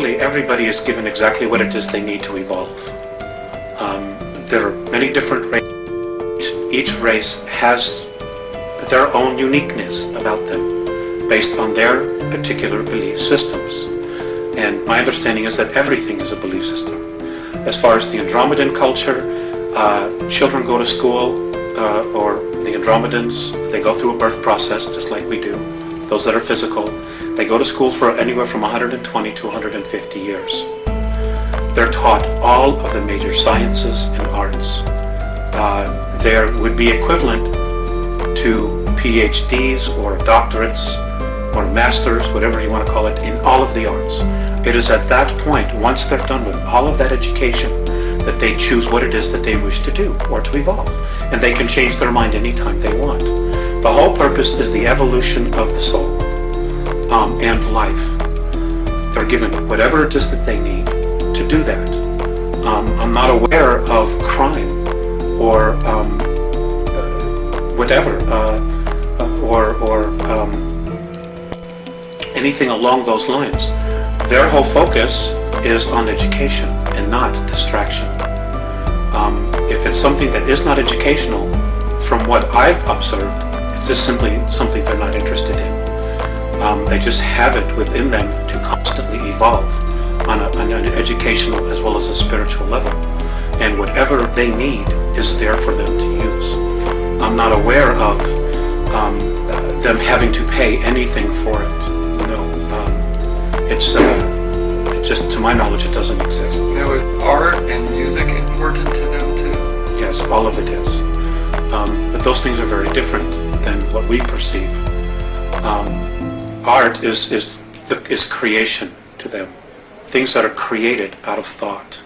essentially everybody is given exactly what it is they need to evolve. There are many different races. Each race has their own uniqueness about them based on their particular belief systems. And my understanding is that everything is a belief system. As far as the Andromedan culture, children go to school, or the Andromedans, they go through a birth process just like we do. Those that are physical, they go to school for anywhere from 120 to 150 years. They're taught all of the major sciences and arts. There would be equivalent to PhDs or doctorates or masters, whatever you want to call it, in all of the arts. It is at that point, once they're done with all of that education, that they choose what it is that they wish to do or to evolve. And they can change their mind anytime they want. The whole purpose is the evolution of the soul and life. They're given whatever it is that they need to do that. I'm not aware of crime or whatever, or anything along those lines. Their whole focus is on education and not distraction. If it's something that is not educational, from what I've observed, it's just simply something they're not interested in. They just have it within them to constantly evolve on an educational as well as a spiritual level. And whatever they need is there for them to use. I'm not aware of them having to pay anything for it. No. It's just, to my knowledge, it doesn't exist. Now, is art and music important to them too? Yes, all of it is. But those things are very different than what we perceive. Art is creation to them. Things that are created out of thought,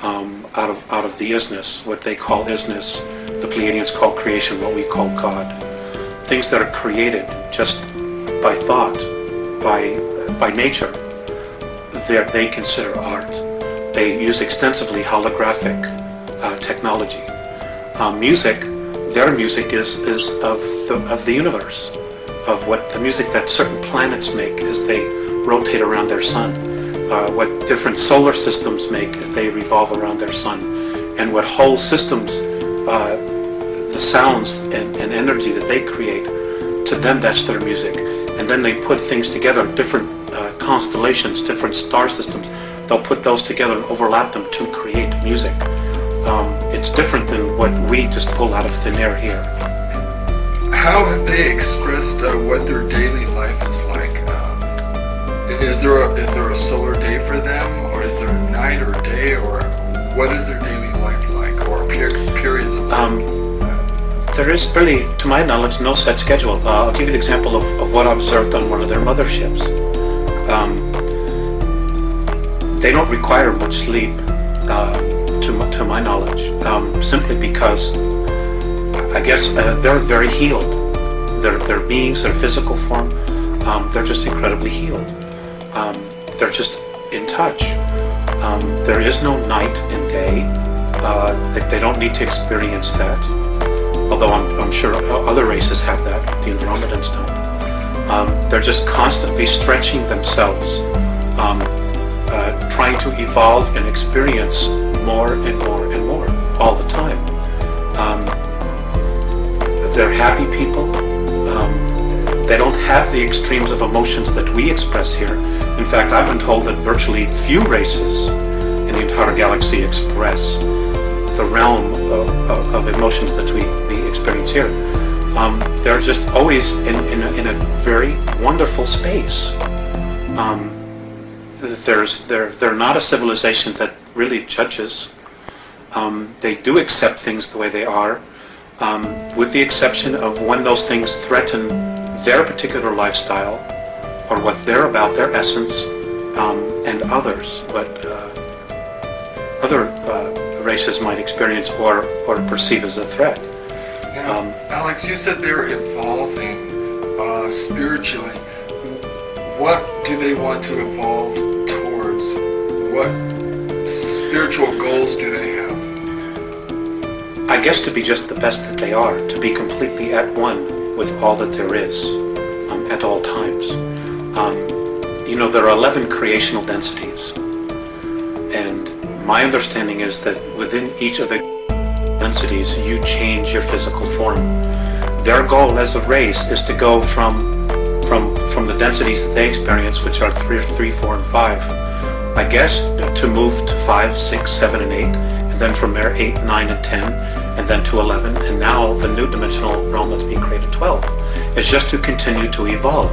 out of the isness, what they call isness. The Pleiadians call creation what we call God. Things that are created just by thought, by nature, they consider art. They use extensively holographic technology. Their music is of the universe, of what the music that certain planets make as they rotate around their sun, what different solar systems make as they revolve around their sun, and what whole systems, the sounds and energy that they create, to them that's their music. And then they put things together, different constellations, different star systems. They'll put those together and overlap them to create music. It's different than what we just pull out of thin air here. How have they expressed what their daily life is like? Is there a solar day for them, or is there a night or day, or what is their daily life like, or periods of life? There is really, to my knowledge, no set schedule. I'll give you the example of what I observed on one of their motherships. They don't require much sleep, to my knowledge, simply because I guess they're very healed. Their beings, their physical form, they're just incredibly healed. They're just in touch. There is no night and day. They don't need to experience that. Although I'm sure other races have that, the Andromedans don't. They're just constantly stretching themselves, trying to evolve and experience more and more and more all the time. They're happy people. They don't have the extremes of emotions that we express here. In fact, I've been told that virtually few races in the entire galaxy express the realm of emotions that we experience here. They're just always in a very wonderful space. They're not a civilization that really judges. They do accept things the way they are, with the exception of when those things threaten their particular lifestyle or what they're about, their essence, and others, what other races might experience or perceive as a threat. Now, Alex, you said they're evolving spiritually. What do they want to evolve towards? What spiritual goals do they have? I guess to be just the best that they are, to be completely at one with all that there is, at all times. there are 11 creational densities. And my understanding is that within each of the densities, you change your physical form. Their goal as a race is to go from the densities that they experience, which are 3, 4, and 5, I guess, to move to 5, 6, 7, and 8, and then from there 8, 9, and 10, and then to 11, and now the new dimensional realm that's being created, 12. It's just to continue to evolve.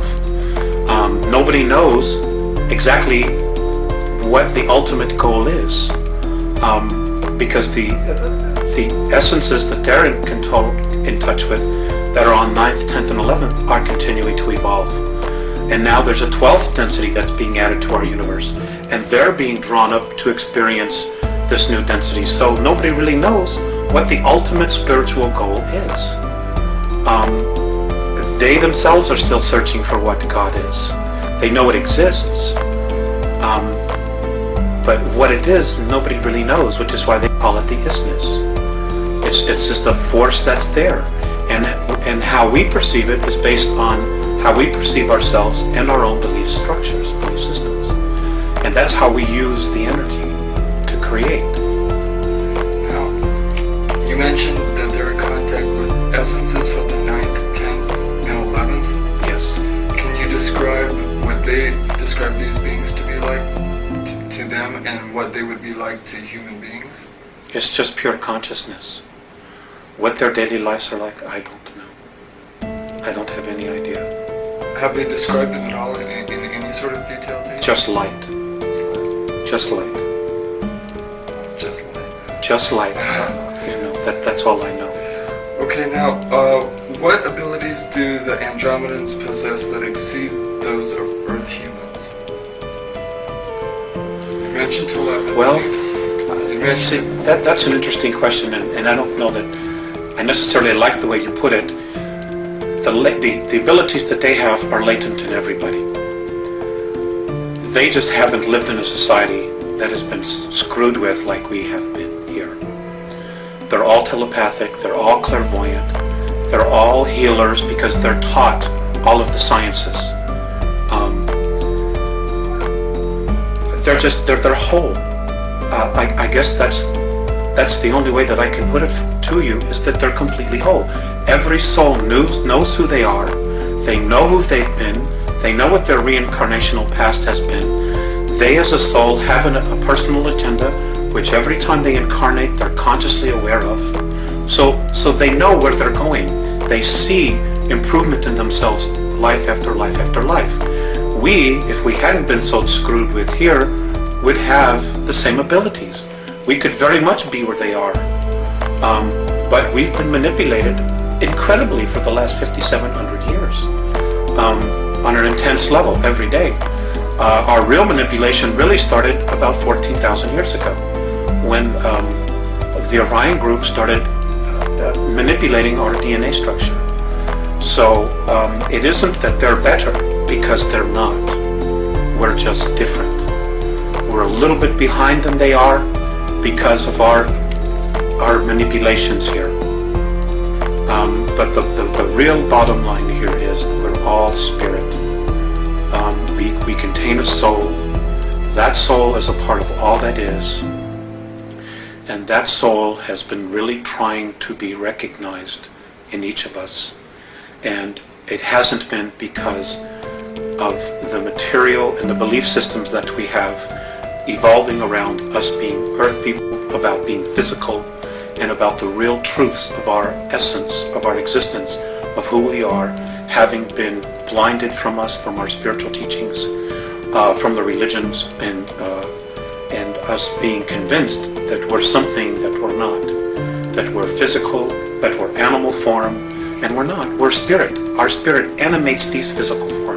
Nobody knows exactly what the ultimate goal is, because the essences that they're in touch with, that are on 9th, 10th, and 11th, are continuing to evolve. And now there's a 12th density that's being added to our universe, and they're being drawn up to experience this new density. So nobody really knows what the ultimate spiritual goal is. They themselves are still searching for what God is. They know it exists, but what it is, nobody really knows, which is why they call it the isness. It's just a force that's there, and how we perceive it is based on how we perceive ourselves and our own belief structures, belief systems, and that's how we use the energy to create. Now, you mentioned that they're in contact with essences from the 9th, 10th, and 11th. Yes. Can you describe what they describe these beings to be like to them, and what they would be like to human beings? It's just pure consciousness. What their daily lives are like, I don't know. I don't have any idea. Have they described them at all in any sort of detail to you? Just light. Just light. Just light. Just light. That's all I know. Okay, now, what abilities do the Andromedans possess that exceed those of Earth humans? You mentioned telepathy. Well, that's an interesting question, and I don't know that I necessarily like the way you put it. The abilities that they have are latent in everybody. They just haven't lived in a society that has been screwed with like we have been here. They're all telepathic, they're all clairvoyant, they're all healers because they're taught all of the sciences. They're whole. I guess that's the only way that I can put it to you, is that they're completely whole. Every soul knows who they are, they know who they've been, they know what their reincarnational past has been. They as a soul have a personal agenda, which every time they incarnate, they're consciously aware of. So they know where they're going. They see improvement in themselves life after life after life. We, if we hadn't been so screwed with here, would have the same abilities. We could very much be where they are. But we've been manipulated incredibly for the last 5,700 years on an intense level every day. Our real manipulation really started about 14,000 years ago when the Orion group started manipulating our DNA structure. So it isn't that they're better, because they're not. We're just different. We're a little bit behind than they are because of our manipulations here. But the real bottom line here is that we're all spirit. We contain a soul. That soul is a part of all that is. And that soul has been really trying to be recognized in each of us. And it hasn't been because of the material and the belief systems that we have evolving around us being earth people, about being physical, and about the real truths of our essence, of our existence, of who we are, having been blinded from us, from our spiritual teachings, from the religions, and us being convinced that we're something that we're not, that we're physical, that we're animal form, and we're not. We're spirit. Our spirit animates these physical forms.